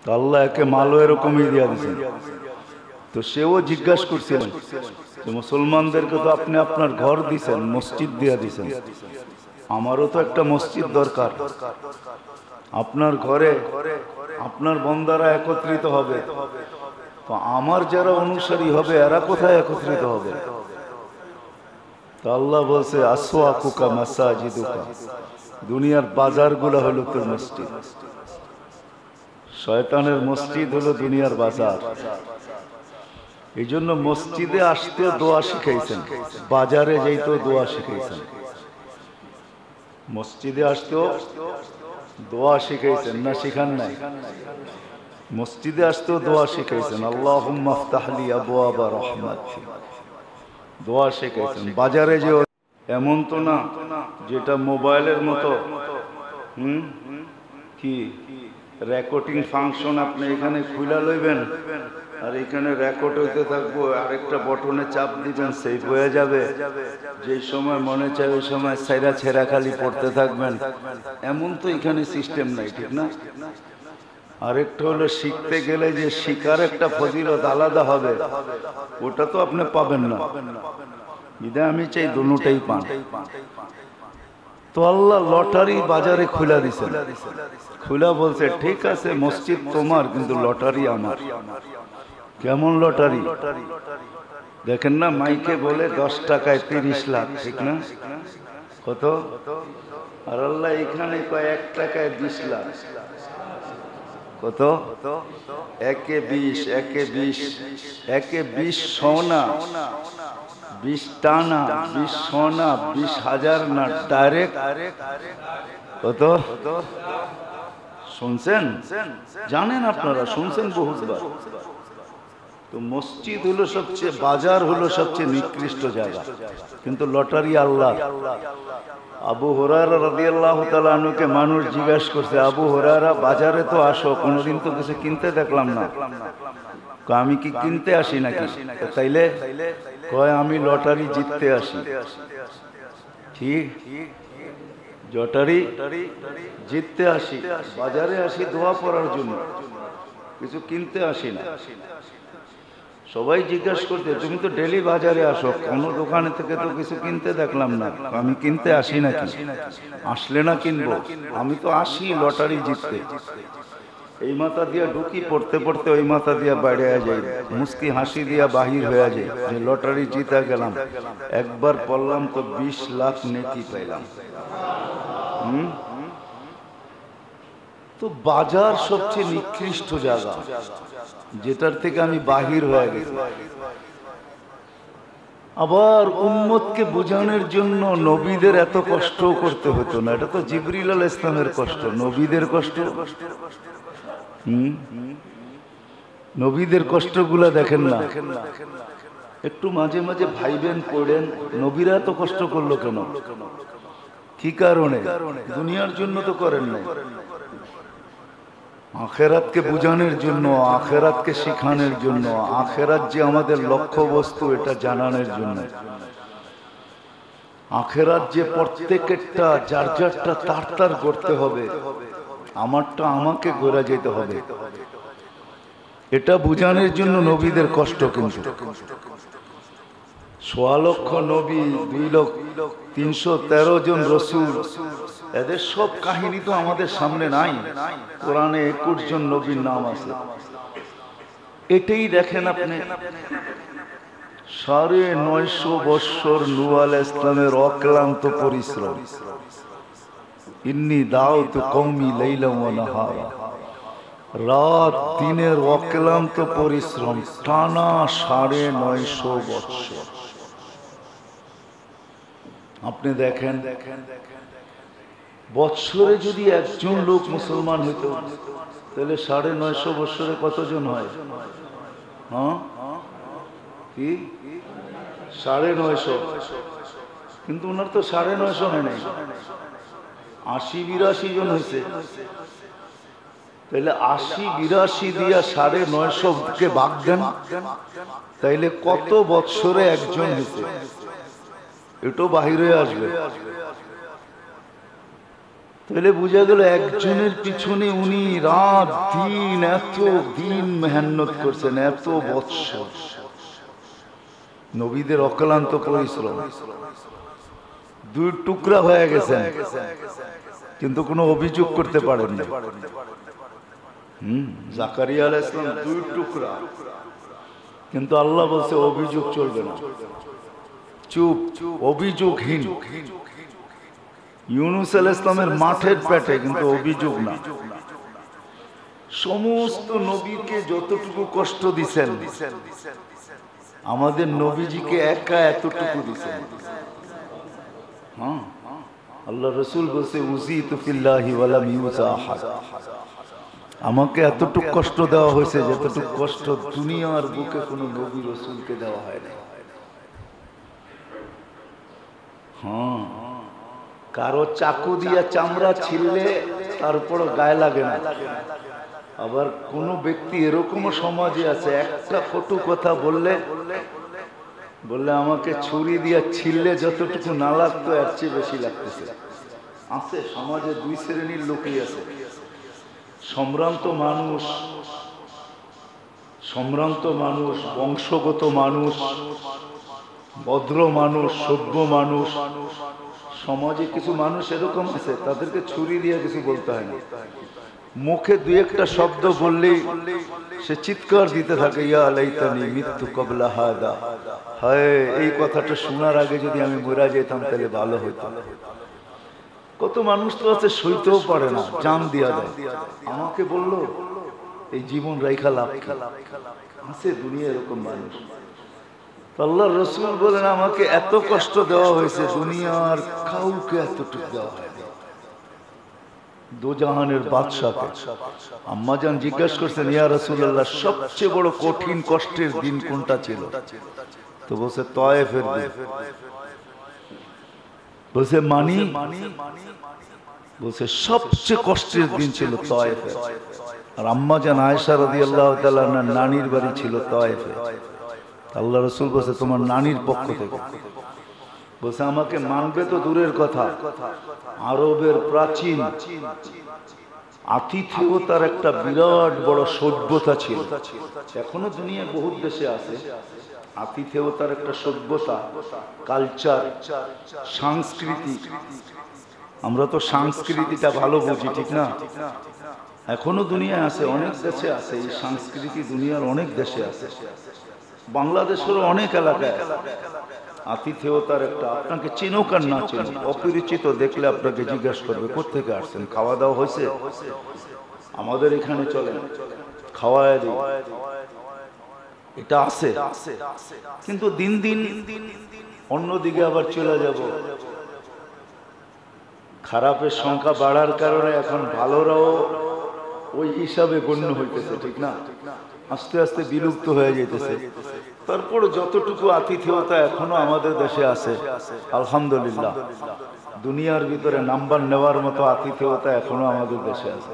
তো আল্লাহ একে মালও এরকমই দিয়া দিয়েছেন। তো সেও জিজ্ঞাসা করছিলেন যে মুসলমানদেরকে তো আপনি আপনার ঘর দিছেন, মসজিদ দিয়া দিছেন, আমারও তো একটা মসজিদ দরকার। আপনার ঘরে আপনার বন্দারা একত্রিত হবে, তো আমার যারা অনুসারী হবে এরা কোথায় একত্রিত হবে? তো আল্লাহ বলছে আসওয়াকুকা মাসাজিদুকা, দুনিয়ার বাজারগুলো হলো তোর মসজিদ। শয়তানের মসজিদ হলো দুনিয়ার বাজার। এই জন্য মসজিদে আসতেও দোয়া শিখাইছেন, বাজারে যাইতেও দোয়া শিখাইছেন। মসজিদে আসতেও দোয়া শিখাইছেন না, শিখান নাই? মসজিদে আসতেও দোয়া শিখাইছেন, আল্লাহুম্মা ইফতাহলি আবওয়াবা রাহমাতিক, দোয়া শিখাইছেন। বাজারে যে এমন তো না যেটা মোবাইলের মতো কি রেকর্ডিং ফাংশন আপনি এখানে খুলে লইবেন আর এখানে রেকর্ড হইতে থাকবো, আরেকটা বটনে চাপ দিবেন, সেভ হয়ে যাবে, যে সময় মনে চায় ওই সময় সাইরা ছেঁড়া খালি পড়তে থাকবেন। এমন তো এখানে সিস্টেম নাই, ঠিক না? আরেকটা হলো শিখতে গেলে যে শিকার একটা ফজিলত আলাদা হবে, ওটা তো আপনি পাবেন না। বিদায় আমি চাই দুটোটাই পান। তো আল্লাহ লটারি বাজারে খুলে দিছেন, খুলে বলছে ঠিক আছে মসজিদ তোমার, কিন্তু লটারি আমার। কেমন লটারি দেখেন না, মাইকে বলে 10 টাকায় 30 লাখ, ঠিক না? কত? আর আল্লাহ এখানে কয় 1 টাকায় 20 লাখ। কত? 1-এ 20, 1-এ 20, 1-এ 20 সোনা, 20 টানা, 20 সোনা, 20,000 না, ডাইরেক্ট কত? শুনছেন? জানেন আপনারা, শুনছেন বহুতবার। তো মসজিদ হলো সবচেয়ে, বাজার হলো সবচেয়ে নিকৃষ্ট জায়গা, কিন্তু লটারি আল্লাহ। আবু হুরায়রা রাদিয়াল্লাহু তাআলা আনহুকে মানুষ জিজ্ঞাসা করছে, আবু হুরায়রা বাজারে তো আসো, কোনোদিন তো কিছু কিনতে দেখলাম না। আমি কি কিনতে আসি নাকি? তাইলে কয় আমি লটারি জিততে আসি। ঠিক, লটারি জিততে আসি, বাজারে আসি দোয়া পড়ার জন্য, কিছু কিনতে আসি না। সবাই জিজ্ঞাসা করতে, তুমি তো ডেলি বাজারে আসো, কোনো দোকানে থেকে তো কিছু কিনতে দেখলাম না। আমি কিনতে আসি নাকি? আসলে না কিনবো? আমি তো আসি লটারি জিততে। এই মাথা দিয়া ঢুকি, পড়তে পড়তে ওই মাথা দিয়া বাইরে যায়, মুস্কি হাসি দিয়া বাহির হয়ে যায় যে লটারি জিতা গেলাম। একবার পড়লাম তো 20 লাখ নেকি পাইলাম। তো বাজার সবচেয়ে নিকৃষ্ট জায়গা, যেটার থেকে আমি বাহির হয়ে গেছি। আবার উম্মতকে বোঝানোর জন্য নবীদের এত কষ্ট করতে হতো না। এটা তো জিবরিল আলাইহিস সালামের কষ্ট, নবীদের কষ্ট। নবীদের কষ্টগুলা দেখেন না, একটু মাঝে মাঝে ভাইবেন, পড়েন, নবীরা এত কষ্ট করলো কেন? কি কারণে? দুনিয়ার জন্য তো করেন নাই, আখেরাতকে বুঝানোর জন্য, আখেরাতকে শিখানোর জন্য, আখেরাত যে আমাদের লক্ষ্য বস্তু এটা জানানোর জন্য। আখেরাত যে প্রত্যেকটা যার যারটা তার তার করতে হবে, আমারটা আমাকে গড়া যেতে হবে, এটা বুঝানোর জন্য নবীদের কষ্ট। কিন্তু 1.25 লক্ষ নবী, 2,313 জন রসুল, এদের সব কাহিনী তো আমাদের সামনে নাই। কোরআনে 21 জন নবীর নাম আছে। এটাই দেখেন আপনি, 950 বৎসর নূহ আলাইহিস সালামের অক্লান্ত পরিশ্রম। ইন্নী দাউতু কওমি লাইলাম ওয়া নাহারা, রাত দিনের অক্লান্ত পরিশ্রম, টানা 950 বৎসর। আপনি দেখেন, বৎসরে যদি একজন লোক মুসলমান হইত, তাহলে 950 বৎসরে কতজন হয়? হ্যাঁ, কি 950? কিন্তু ওনার তো 950 হয় নাই, 80-82 জন হয়েছে। তাহলে 80-82 দিয়া 950-কে ভাগ দেন, তাইলে কত বৎসরে একজন হয়েছে? এটাও বাহির হয়ে আসবে। তাহলে বোঝা গেল একজনের পিছনে উনি রাত দিন এত দিন মেহনত করছেন, এত বৎসর। নবীদের অক্লান্ত পরিশ্রম, দুই টুকরা হয়ে গেছেন কিন্তু কোনো অভিযোগ করতে পারেন না। জাকারিয়া আলাইহিস সালাম দুই টুকরা, কিন্তু আল্লাহ বলছে অভিযোগ চলবে না, চুপ, অভিযোগহীন। ইউনূস আলাইহিস সালামের মাঠের পেটে, কিন্তু অভিযোগ না। সমস্ত নবীকে যতটুকু কষ্ট দিছেন, আমাদের নবীজিকে একা এতটুকু দিছেন। হ্যাঁ, আল্লাহ রাসূল বলছে উযীতু ফিল্লাহি ওয়া লাম ইউযা আহাদ, আমাকে এতটুকু কষ্ট দেওয়া হয়েছে যতটুকু কষ্ট দুনিয়ার বুকে কোনো নবী রাসূলকে দেওয়া হয় না। হ্যাঁ, কারো চাকু দিয়া চামড়া ছিললে তারপর গায়ে লাগে না। আবার কোন ব্যক্তি এরকমও সমাজে আছে, একটা কটু কথা বললে আমাকে ছুরি দিয়া ছিললে যতটুকু না লাগতো এর চেয়ে বেশি লাগতেছে। আছে সমাজে দুই শ্রেণীর লোকই আছে, সম্ভ্রান্ত মানুষ, বংশগত মানুষ, ভদ্র মানুষ, সভ্য মানুষ। সমাজে কিছু মানুষ এরকম আছে, তাদেরকে ছুরি দিয়ে কিছু বলতে হয় না, মুখে দুই একটা শব্দ বললেই সে চিৎকার দিতে থাকে, ইয়া লাইতানি মিতু ক্বাবলা হাদা, হায় এই কথাটা শোনার আগে যদি আমি মরে যেতাম তাহলে ভালো হতো। কত মানুষ তো আছে সইতেও পারে না, জান দিয়া দেয়। আমাকে বললো এই জীবন রাইখা লাভ আছে, দুনিয়া এরকম মানুষ। আল্লাহর রাসূল বলেন আমাকে এত কষ্ট দেওয়া হয়েছে, দুনিয়ার কাউকে এতটুকু দেওয়া হয় না। দোজাহানের বাদশাকে আম্মাজান জিজ্ঞাসা করছেন, ইয়া রাসূলুল্লাহ সবচেয়ে বড় কঠিন কষ্টের দিন কোনটা ছিল? তো বলছে তায়েফের দিন। বলছে মানি? বলছে সবচেয়ে কষ্টের দিন ছিল তায়েফে। আর আম্মাজান আয়েশা রাদিয়াল্লাহু তাআলা আনহার নানির বাড়ি ছিল তায়েফে। আল্লাহ রাসূল বলছে তোমার নানির পক্ষ থেকে। বলছে আমাকে মানবে তো দূরের কথা, আরবের প্রাচীন আতিথেয়তার একটা বিরাট বড় সভ্যতা ছিল। এখনো দুনিয়ায় বহুত দেশে আছে আতিথেয়তার একটা সভ্যতা, কালচার, সংস্কৃতি। আমরা তো সংস্কৃতিটা ভালো বুঝি, ঠিক না? এখনো দুনিয়ায় আছে, অনেক দেশে আছে এই সংস্কৃতি, দুনিয়ার অনেক দেশে আছে। বাংলাদেশের অনেক এলাকায় আতিথেয়তার একটা, আপনাকে চিনুক আর না চিনুক, অপরিচিত দেখলে আপনাকে জিজ্ঞাসা করবে কোত্থেকে আসছেন, খাওয়া দাওয়া হয়েছে? আমাদের এখানে চলেন খাওয়ায় দিই, এটা আছে। কিন্তু দিন দিন অন্যদিকে আবার চলে যাব। খারাপের সংখ্যা বাড়ার কারণে এখন ভালোরাও ওই হিসাবে গণ্য হইতেছে, ঠিক না? আস্তে আস্তে বিলুপ্ত হয়ে যেতেছে। তারপর যতটুকু আতিথেয়তা এখনো আমাদের দেশে আছে আলহামদুলিল্লাহ, দুনিয়ার ভিতরে নাম্বার নেওয়ার মতো আতিথেয়তা এখনো আমাদের দেশে আছে।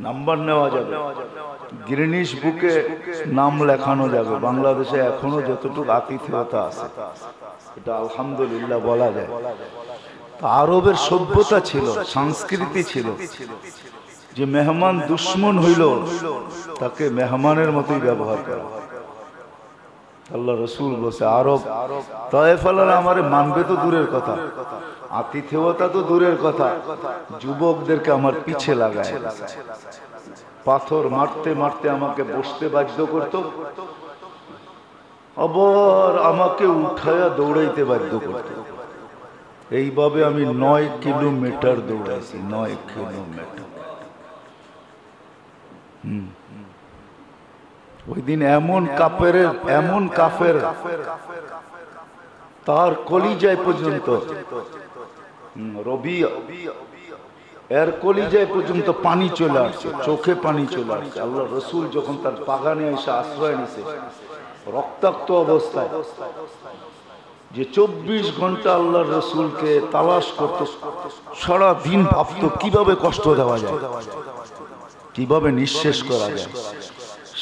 নাম্বার নেওয়া যাবে, গিনেস বুকে নাম লেখানো যাবে। বাংলাদেশে এখনো যতটুকু আতিথেয়তা আছে এটা আলহামদুলিল্লাহ বলা যায়। আরবের সভ্যতা ছিল, সংস্কৃতি ছিল যে মেহমান দুশ্মন হইল তাকে মেহমানের মতোই ব্যবহার করা। আল্লাহ রাসূল বলছে আরব তায়েফালারা আমারে মানবে তো দূরের কথা, আতিথেয়তা তো দূরের কথা, যুবকদেরকে আমার পিছে লাগায় পাথর মারতে মারতে আমাকে বসতে বাধ্য করত, আবার আমাকে উঠায়া দৌড়াইতে বাধ্য করত। এইভাবে আমি 9 কিলোমিটার দৌড়াইছি, 9 কিলোমিটার। ওই দিন এমন কাফের তার কলিজায় পর্যন্ত, রবি এর কলিজায় পর্যন্ত পানি চলে আসছে, চোখে পানি চলে আসছে। আল্লাহ রাসূল যখন তার বাগানে এসে আশ্রয় নিছে রক্তাক্ত অবস্থায়, যে 24 ঘন্টা আল্লাহর রাসূলকে তালাশ করত, সারা দিন ভাবত কিভাবে কষ্ট দেওয়া যায়, কিভাবে নিঃশেষ করা যায়।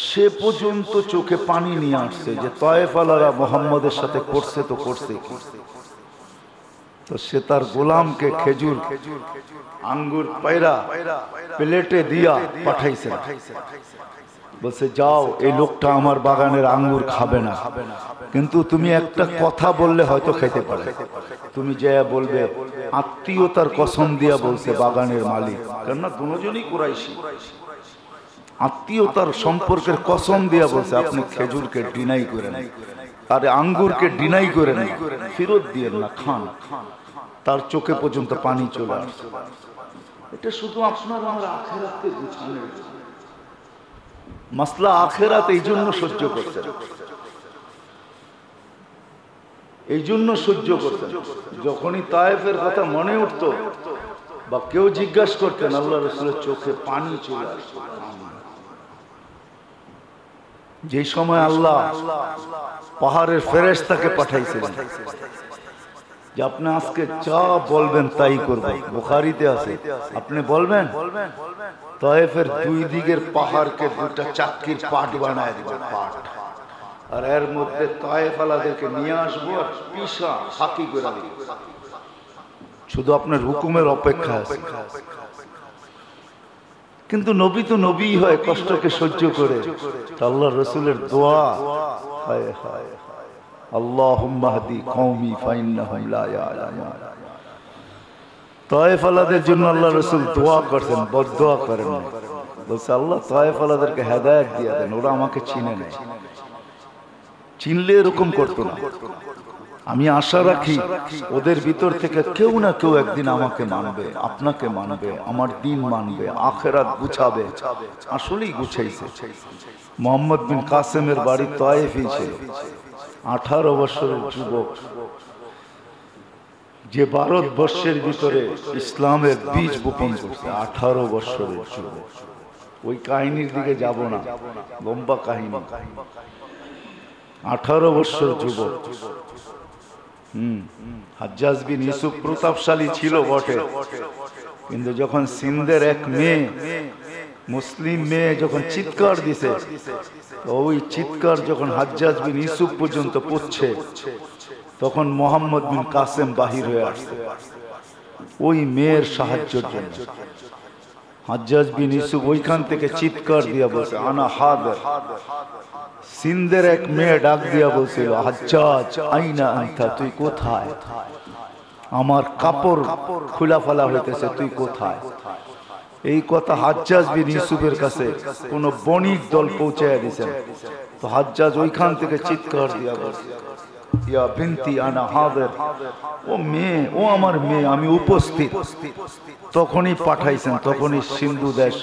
সে পর্যন্ত চোখে পানি নিয়ে আসছে যে তায়েফালারা মুহাম্মদের সাথে করছে তো করছে কি। তো সে তার গোলামকে খেজুর আঙ্গুর পায়রা প্লেটে দিয়া পাঠাইছে, বলছে যাও এই লোকটা আমার বাগানের আঙ্গুর খাবে না, কিন্তু তুমি একটা কথা বললে হয়তো খেতে পারে। তুমি যে বলবে আত্মীয়তার কসম দিয়া বলছে বাগানের মালিক, কেননা দুজনই কুরাইশি, আত্মীয়তার সম্পর্কের কসম দিয়া বলছে আপনি খেজুরকে ডিনাই করেন, আরে আঙ্গুরকে ডিনাই করেন, ফেরত দিয়ে না, খান। তার চোখে পর্যন্ত পানি চলে আসছে। এটা শুধু আপনার আমার আখিরাতকে গুছানোর মাসলা, আখিরাত এই জন্য সহ্য করতেন, এই জন্য সহ্য করতেন। যখনই তায়েফের কথা মনে উঠতো বা কেউ জিজ্ঞাসা করতেন, আল্লাহ রাসূলের চোখে পানি চলে আসতো। যে সময় আল্লাহ পাহাড়ের ফেরেশতাকে পাঠাইছিলেন যে আপনি আজকে যা বলবেন তাই করবেন, বুখারীতে আছে, আপনি বলবেন তায়েফের দুই দিকের পাহাড়কে দুটা চাক্কির পাট বানায় দিবেন, পাট, আর এর মধ্যে তায়েফওয়ালাদেরকে নিয়ে আসবো আর পিসা ফাঁকি করে দিব, শুধু আপনার হুকুমের অপেক্ষা আছে। কিন্তু নবী তো নবী হয়, কষ্টকে সহ্য করে। আল্লাহর রাসূলের দোয়া, হায় হায় আল্লাহুম্মা হদি কওমি ফাইন্নাহুম লা ইয়ালামুন। তায়েফওয়ালাদের জন্য আল্লাহর রাসূল দোয়া করতেন, বদদোয়া করেন না। বলছে আল্লাহ তায়েফওয়ালাদেরকে হেদায়েত দিয়ে দেন, ওরা আমাকে চিনে না, চিনলে এরকম করতো না। আমি আশা রাখি ওদের ভিতর থেকে কেউ না কেউ একদিন আমাকে মানবে, আপনাকে মানবে, আমার দিন মানবে, আখিরাত গুছাবে। আসলেই গুছাইছে। মোহাম্মদ বিন কাসেমের বাড়ি তায়েফই ছিল। 18 বছরের যুবক, যে ভারতবর্ষের ভিতরে ইসলামের বীজ বপন করছে। 18 বছরের যুবক। ওই কাহিনীর দিকে যাব না, লম্বা কাহিনী। 18 বছর যুবক। হাজ্জাজ বিন ইউসুফ প্রতাপশালী ছিল বটে, কিন্তু যখন সিন্ধের এক মেয়ে, মুসলিম মেয়ে যখন চিৎকার দিছে, ওই চিৎকার যখন হাজ্জাজ বিন ইউসুফ পর্যন্ত পৌঁছে, তখন মোহাম্মদ বিন কাসেম বাহির হয়ে আসছে ওই মেয়ের সাহায্যের জন্য। হাজ্জাজ বিন ইউসুফ ওইখান থেকে চিৎকার দিয়া বলছে আনা হাদির। সিন্ধের এক মেয়ে ডাক দিয়া বলছিল হাজ্জাজ আইনা আনতা, তুই কোথায়? আমার কাপড় খোলা ফেলা হইতেছে, তুই কোথায়? এই কথা হাজ্জাজ বিন ইউসুফের কাছে কোন বণিক দল পৌঁছায় দিয়েছেন। তো হাজ্জাজ ওইখান থেকে চিৎকার দিয়া বলছে ইয়া বিনতি আনা হাদির, ও মেয়ে, ও আমার মেয়ে, আমি উপস্থিত। তখনই পাঠাইছেন, তখনই সিন্ধু দেশ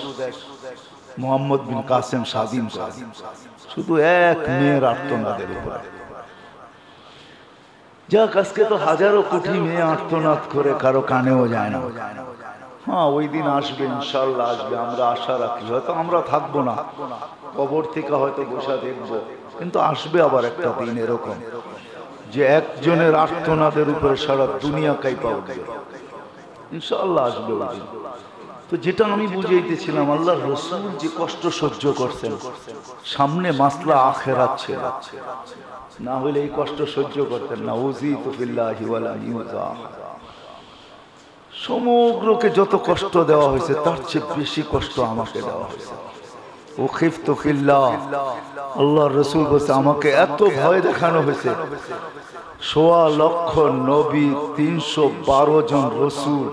মোহাম্মদ বিন কাসেম স্বাধীন করে, শুধু এক মেয়ের আর্তনাদের উপরে। যাক, আজকে তো হাজারো কোটি মেয়ে আর্তনাদ করে, কারো কানেও যায় না। হ্যাঁ, ওই দিন আসবে, ইনশাল্লাহ আসবে, আমরা আশা রাখি। হয়তো আমরা থাকবো না, কবর থেকে হয়তো বসা দেখবো, কিন্তু আসবে আবার একটা দিন এরকম যে একজনের আর্তনাদের উপরে সারা দুনিয়া কাঁপা উঠবে। ইনশাআল্লাহ আসবে ওই দিন। তো যেটা আমি বুঝাইতেছিলাম, আল্লাহর রাসূল যে কষ্ট সহ্য করছেন, সামনে মাসলা আখিরাত ছিল, না হলে এই কষ্ট সহ্য করতেন না। উযীতু ফিল্লাহি ওয়ালা ইউযা। সমগ্রকে যত কষ্ট দেওয়া হয়েছে তার চেয়ে বেশি কষ্ট আমাকে দেওয়া হয়েছে। উখিফতু ফিল্লাহ। আল্লাহর রাসূল বলছে আমাকে এত ভয় দেখানো হয়েছে, ১৬ লক্ষ নবী, ৩১২ জন রাসূল,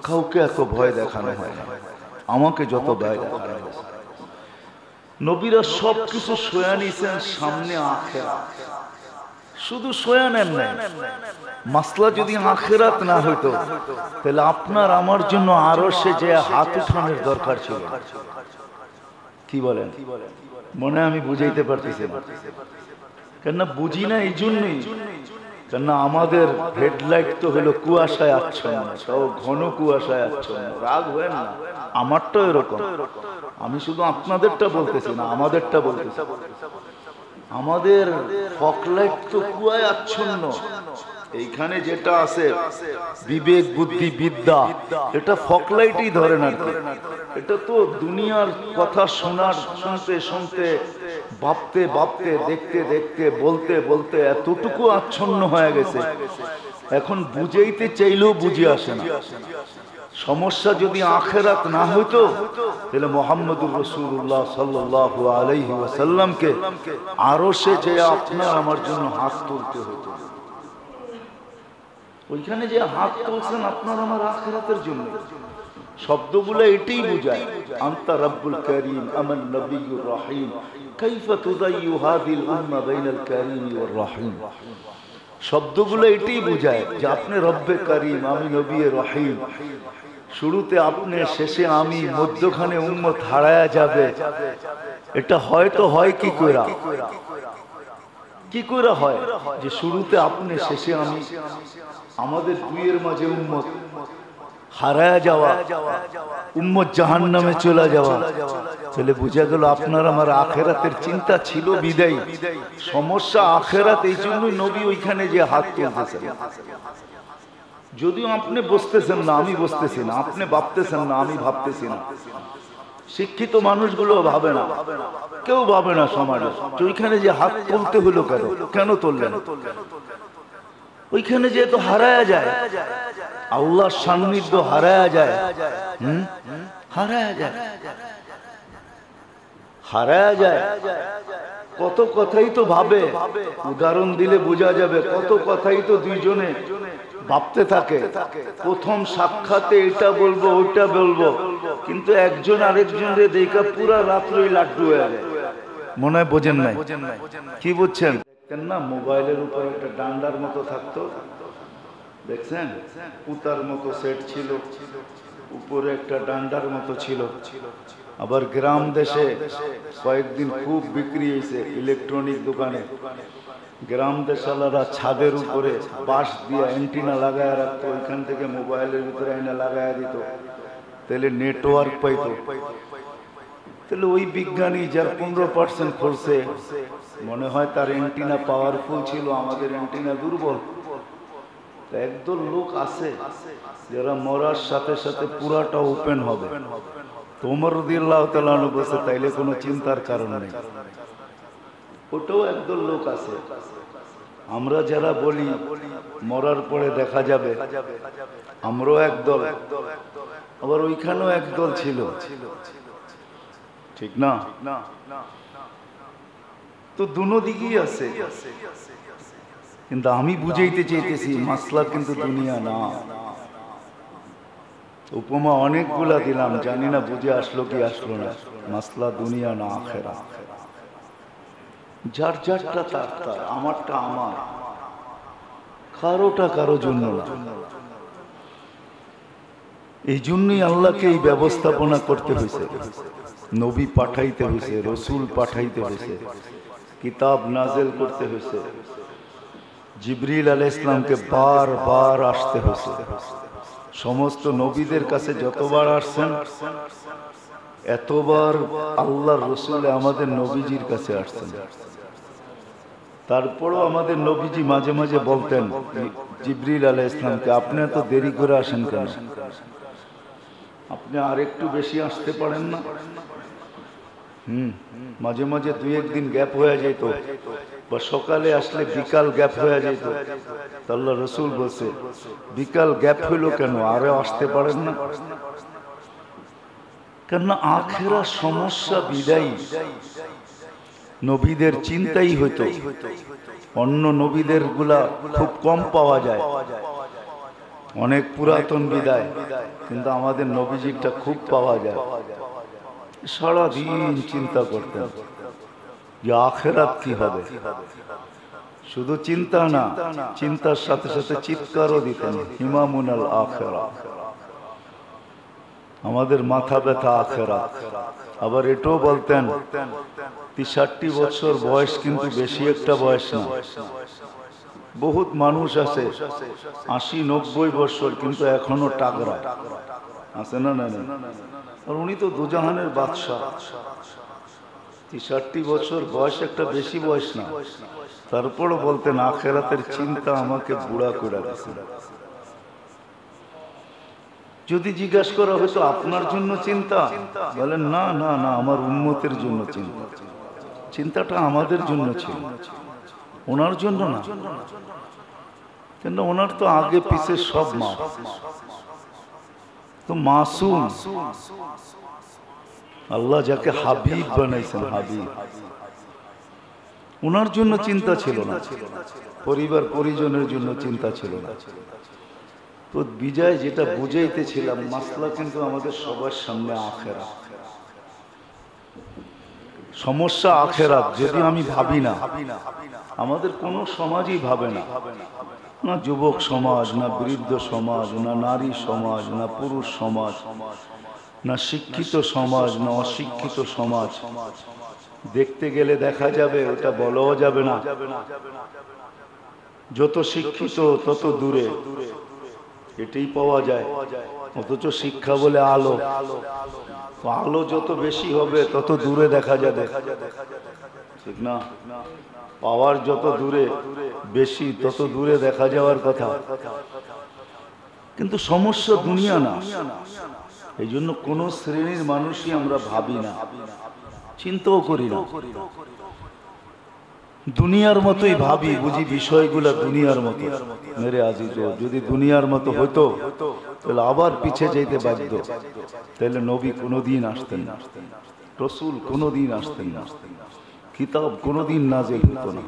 কাউকে এত ভয় দেখানো হয় না, আমাকে যত ভয় দেখানো হয়েছে। নবীরা সবকিছু সয়া নিয়েছেন সামনে আখিরাত, শুধু সয়া নেন নাই। মাসলা যদি আখিরাত না হইতো, তাহলে আপনার আমার জন্য আরো সে যে হাত উঠানোর দরকার ছিল। কি বলেন? মনে আমি বুঝাইতে পারতেছি না, কেননা বুঝি না এই জন্যই, কেননা আমাদের হেডলাইট তো হলো কুয়াশায় আচ্ছন্ন, সব ঘন কুয়াশায় আচ্ছন্ন। রাগ হয় না, আমারটা এরকম। আমি শুধু আপনাদেরটা বলতেছি না, আমাদেরটা বলতেছি। আমাদের ফকলাইট তো কুয়ায় আচ্ছন্ন। এইখানে যেটা আছে বিবেক, বুদ্ধি, বিদ্যা, এটা ফকলাইটই ধরে না। এটা তো দুনিয়ার কথা শুনতে শুনতে, ভাবতে ভাবতে, দেখতে দেখতে, বলতে বলতে এতটুকু আচ্ছন্ন হয়ে গেছে এখন বুঝাইতে চাইলেও বুঝে আসে না। সমস্যা যদি আখেরাত না হইতো তাহলে মুহাম্মদুর রাসূলুল্লাহ সাল্লাল্লাহু আলাইহি ওয়াসাল্লামকে আরশে যে আপনার আমার জন্য হাত তুলতে হতো। ওইখানে যে হাত তুলছেন আপনার আমার আখেরাতের জন্য। শব্দগুলো এটাই বোঝায়, আনতা রাব্বুল কারীম আমান নবিয়্যুর রহিম কাইফা তুদাইয়ু হাযিল উম্মাহ বাইনাল কারীম ওয়ার রহিম। শব্দগুলো এটাই বোঝায় যে আপনি রব্বে কারীম, আমি নবী রহিম। শুরুতে আপনি, শেষে আমি, মধ্যখানে উম্মত হারায়া যাবে। এটা হয়তো হয় কি কইরা, কি কইরা হয় যে শুরুতে আপনি, শেষে আমি, আমাদের দুইয়ের মাঝে উম্মত হারায়া যাওয়া, উম্মত জাহান্নামে চলে যাওয়া। তাহলে বুঝা গেল আপনার আমার আখেরাতের চিন্তা ছিল বিদায়ী। সমস্যা আখেরাত, এই জন্যই নবী ওইখানে যে হাত তুলতেছেন। যদিও আপনি বসতেছেন না, আমি বসতেছি না, আপনি ভাবতেছেন না, আমি ভাবতেছি না, শিক্ষিত মানুষগুলো ভাবে না, কেউ ভাবে না সমাজে। ওইখানে যে হাত তুলতে হলো কেন, কেন তুললেন? ওইখানে যেহেতু হারায়া যায়, আল্লাহর সান্নিধ্য হারায়া যায়, হারায়া যায়, হারায়া যায়। কত কথাই তো ভাবে, উদাহরণ দিলে বোঝা যাবে। কত কথাই তো দুইজনে ভাবতে থাকে, প্রথম সাক্ষাতে এটা বলবো ওইটা বলবো, কিন্তু একজন আরেকজনের দেখা পুরা রাত্রই লাড্ডু হয়ে যায়। মনে হয় বোঝেন নাই? কি বুঝছেন? দেখতেন না মোবাইলের উপর একটা ডান্ডার মতো থাকতো, দেখছেন? পুতার মতো সেট ছিল, উপরে একটা ডান্ডার মতো ছিল। আবার গ্রাম দেশে কয়েকদিন খুব বিক্রি হয়েছে ইলেকট্রনিক দোকানে। গ্রাম দেশালারা ছাদের উপরে বাঁশ দিয়ে অ্যান্টিনা লাগায় রাখতো, ওইখান থেকে মোবাইলের ভিতরে আইনা লাগায় দিত, তাহলে নেটওয়ার্ক পাইতো। তাহলে ওই বিজ্ঞানী যার 15% করছে, মনে হয় তার অ্যান্টিনা পাওয়ারফুল ছিল, আমাদের অ্যান্টিনা দুর্বল। একদল লোক আছে যারা মরার সাথে সাথে পুরাটা ওপেন হবে। ওমর রাদিয়াল্লাহু তাআলা আনহু বলেছে তাইলে কোনো চিন্তার কারণ নেই। ওটাও একদল লোক আছে। আমরা যারা বলি মরার পরে দেখা যাবে, আমরাও একদল, আবার ওইখানেও একদল ছিল, ঠিক না? তো দুনো দিকেই আছে। কিন্তু আমি বুঝাইতে চাইতেছি মাসলা কিন্তু দুনিয়া না। উপমা অনেকগুলা দিলাম, জানি না বুঝে আসলো কি আসলো না। মাসলা দুনিয়া না আখেরাত। যার যারটা তার তার, আমারটা আমার, কারোটা কারো জন্য না। এই জন্যই আল্লাহকে এই ব্যবস্থাপনা করতে হয়েছে, নবী পাঠাইতে হয়েছে, রসুল পাঠাইতে হয়েছে, কিতাব নাজেল করতে হয়েছে, জিবরিল আলাইহিস সালামকে বারবার আসতে হয়েছে। সমস্ত নবীদের কাছে যতবার আসছেন, এতবার আল্লাহর রসুল আমাদের নবীজির কাছে আসছেন। তারপরও আমাদের নবীজি মাঝে মাঝে বলতেন জিবরিল আলাইহিস সালামকে, আপনি এত দেরি করে আসেন কেন? আপনি আর একটু বেশি আসতে পারেন না? মাঝে মাঝে 2-1 দিন গ্যাপ হয়ে যেত, বা সকালে আসলে বিকাল গ্যাপ হয়ে যেত। আল্লাহ রসুল বলছে বিকাল গ্যাপ হইল কেন, আরো আসতে পারেন না? কেননা আখেরা সমস্যা বিদায়ী। নবীদের চিন্তাই হইতো, অন্য নবীদের গুলা খুব কম পাওয়া যায়, অনেক পুরাতন বিদায়, কিন্তু আমাদের নবীজিটা খুব পাওয়া যায়। সারাদিন চিন্তা করতেন যে আখেরাত কি হবে। শুধু চিন্তা না, চিন্তার সাথে সাথে চিৎকারও দিতেন, ইমামুনাল আখিরাত, আমাদের মাথা ব্যথা আখেরাত। আবার এটাও বলতেন 63 বছর বয়স কিন্তু বেশি একটা বয়স না। বহুত মানুষ আছে 80-90 বছর কিন্তু এখনো টাগরা আছে, না না না। আর উনি তো দুজাহানের বাদশাহ। 63 বছর বয়স একটা বেশি বয়স না, তারপরও বলতেন আখেরাতের চিন্তা আমাকে বুড়া করে দিয়েছে। যদি জিজ্ঞাসা করা হতো আপনার জন্য চিন্তা, বলেন না না না, আমার উম্মতের জন্য চিন্তা। চিন্তাটা আমাদের জন্য ছিল, ওনার জন্য না। কেন ওনার তো আগে পিছে সব মাফ, তো মাসুম। আল্লাহ যাকে হাবিব বানাইছেন, হাবিব, ওনার জন্য চিন্তা ছিল না, পরিবার পরিজনের জন্য চিন্তা ছিল না। তো বিজয় যেটা বুঝাইতেছিলাম, মাসলা কিন্তু আমাদের সবার সামনে আখেরাত, সমস্যা আখেরাত। যদি আমি ভাবি না, আমাদের কোনো সমাজই ভাবে না, না যুবক সমাজ, না বৃদ্ধ সমাজ, না নারী সমাজ, না পুরুষ সমাজ, না শিক্ষিত সমাজ, না অশিক্ষিত সমাজ। দেখতে গেলে দেখা যাবে, ওটা বলাও যাবে না। যত শিক্ষিত তত দূরে, এটাই পাওয়া যায়। অথচ শিক্ষা বলে আলো, তো আলো যত বেশি হবে তত দূরে দেখা যাবে, ঠিক না? পাওয়ার যত দূরে বেশি তত দূরে দেখা যাওয়ার কথা। কিন্তু সমস্যা দুনিয়া না, এই জন্য কোন শ্রেণীর মানুষই আমরা ভাবি না, চিন্তাও করি না। দুনিয়ার মতোই ভাবি, বুঝি বিষয়গুলা দুনিয়ার মতো। মেরে আজিজ, যদি দুনিয়ার মতো হতো তাহলে আবার পিছে যেতে বাধ্য, তাহলে নবী কোনোদিন আসতেন না, রসুল কোনোদিন আসতেন না, কিতাব কোনোদিন নাজিল হতো না,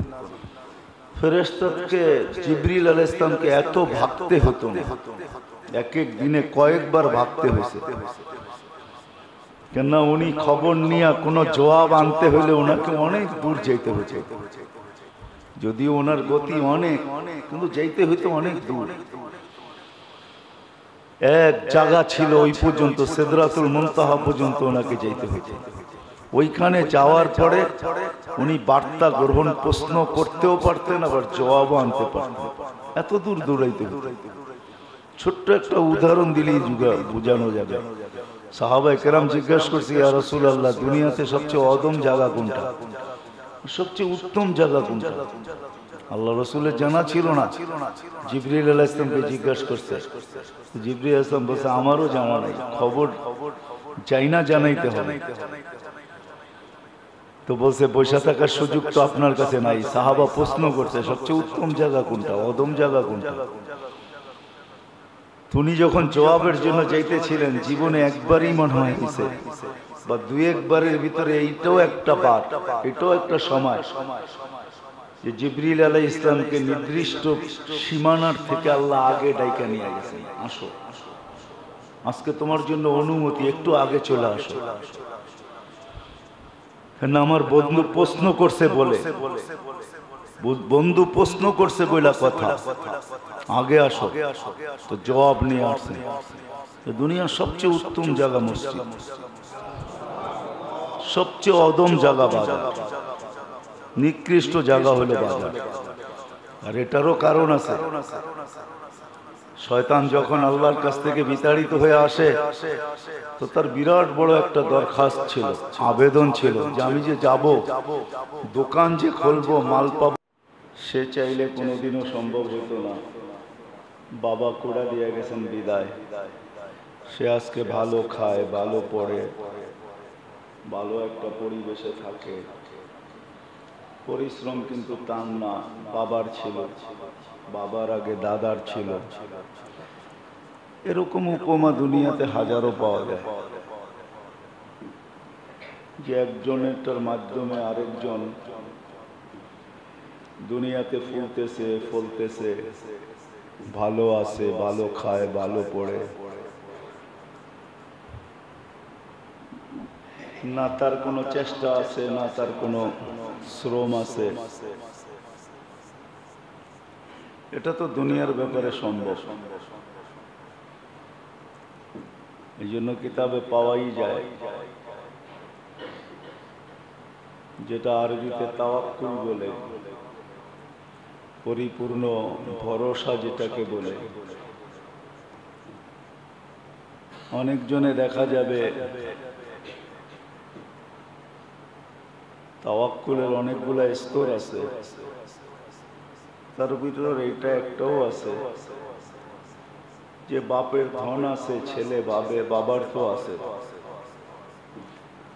ফেরেশতাকে জিবরিল আলাইহিস সালামকে এত ভাগতে হতো না, এক এক দিনে কয়েকবার ভাগতে হয়েছে। কেননা উনি খবর নিয়ে কোনো জবাব আনতে হলে ওনাকে অনেক দূর যেতে হয়েছে। যদিও ওনার গতি অনেক, কিন্তু যেতে হইতো অনেক দূর। এক জায়গা ছিল ওই পর্যন্ত, সিদরাতুল মুনতাহা পর্যন্ত ওনাকে যেতে হইতো। ওইখানে যাওয়ার পরে উনি বার্তা গ্রহণ, প্রশ্ন করতেও পারতেন, আবার জবাবও আনতে পারতেন। এত দূর দৌড়াইতে হতো। ছোট্ট একটা উদাহরণ দিলেই বোঝানো যাবে। সাহাবায়ে কেরাম জিজ্ঞাসা করছে, ইয়া রাসূলুল্লাহ, দুনিয়াতে সবচেয়ে অদম জায়গা কোনটা, সবচেয়ে উত্তম জায়গা কোনটা? আল্লাহ রসুলের জানা ছিল না। জিবরিল আলাইহিস সালামকে জিজ্ঞাসা করছে, জিবরিল আলাইহিস সালাম বলছে, আমারও জানা নাই, খবর চাই না, জানাইতে হবে। তো বলছে, বসে থাকার সুযোগ তো আপনার কাছে নাই। সাহাবা প্রশ্ন করছে, সবচেয়ে উত্তম জায়গা কোনটা, অদম জায়গা কোনটা? তুমি যখন জবাবের জন্য যাইতেছিলেন, জীবনে একবারই মনে হয় হয়েছে, বা দুই একবারের ভিতরে এইটাও একটা পাঠ, এটাও একটা সময় যে জিবরিল আলাইহিস সালামকে নির্দিষ্ট সীমানার থেকে আল্লাহ আগে ডাইকা নিয়ে গেছেন, আসো, আজকে তোমার জন্য অনুমতি, একটু আগে চলে আসো। না, আমার বন্ধু প্রশ্ন করছে বলে, বন্ধু প্রশ্ন করছে বইলা কথা, আগে আসো, তো জবাব নিয়ে আসছে। দুনিয়ার সবচেয়ে উত্তম জায়গা মসজিদ, সবচেয়ে অদম জায়গা বাজার, নিকৃষ্ট জায়গা হলো বাজার। আর এটারও কারণ আছে। শয়তান যখন আল্লাহর কাছ থেকে বিতাড়িত হয়ে আসে, তো তার বিরাট বড় একটা দরখাস্ত ছিল, আবেদন ছিল, যে আমি যে যাব, দোকান যে খুলবো, মাল পাবো, সে চাইলে কোনোদিনও সম্ভব হতো না। বাবা কোড়া দিয়ে গেছেন বিদায়। সে আজকে ভালো খায়, ভালো পড়ে, ভালো একটা পরিবেশে থাকে। পরিশ্রম কিন্তু তার না, বাবার ছিল, বাবার আগে দাদার ছিল। এরকম উপমা দুনিয়াতে হাজারো পাওয়া যায়, যে একজনেরটার মাধ্যমে আরেকজন দুনিয়াতে ফুলতেছে, ফলতেছে, ভালো আছে, ভালো খায়, ভালো পড়ে, না তার কোনো চেষ্টা আছে, না তার কোনো শ্রম আছে। এটা তো দুনিয়ার ব্যাপারে সম্ভব। এই জন্য কিতাবে পাওয়াই যায়, যেটা আরবিতে তাওয়াক্কুল বলে, পরিপূর্ণ ভরসা যেটাকে বলে। অনেকজনে দেখা যাবে তাওয়াক্কুলের অনেকগুলা স্তর আছে, তার ভিতরে এটা একটাও আছে যে বাপের ধন আছে, ছেলে ভাবে বাবার তো আছে,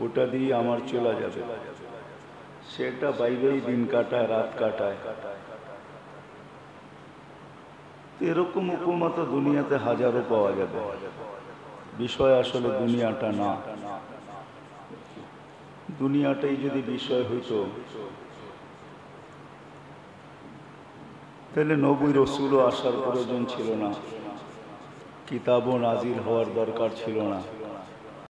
ওটা দিয়ে আমার চলে যাবে, সেটা বাইরেই দিন কাটায়, রাত কাটায়। এরকম উপমা তো দুনিয়াতে হাজারো পাওয়া যাবে। বিষয় আসলে দুনিয়াটা না। দুনিয়াটাই যদি বিষয় হইতো তাহলে নবী রসুলও আসার প্রয়োজন ছিল না, কিতাবও নাজিল হওয়ার দরকার ছিল না।